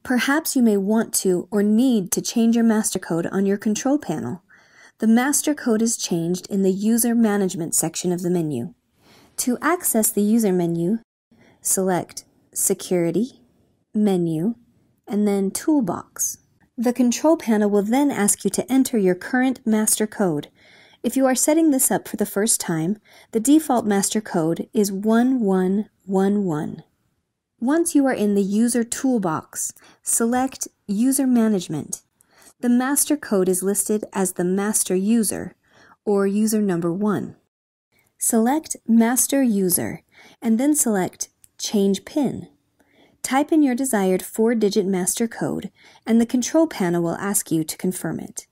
Perhaps you may want to or need to change your master code on your control panel. The master code is changed in the User Management section of the menu. To access the User menu, select Security, Menu, and then Toolbox. The control panel will then ask you to enter your current master code. If you are setting this up for the first time, the default master code is 1111. Once you are in the User Toolbox, select User Management. The master code is listed as the master user, or user number 1. Select Master User, and then select Change PIN. Type in your desired 4-digit master code, and the control panel will ask you to confirm it.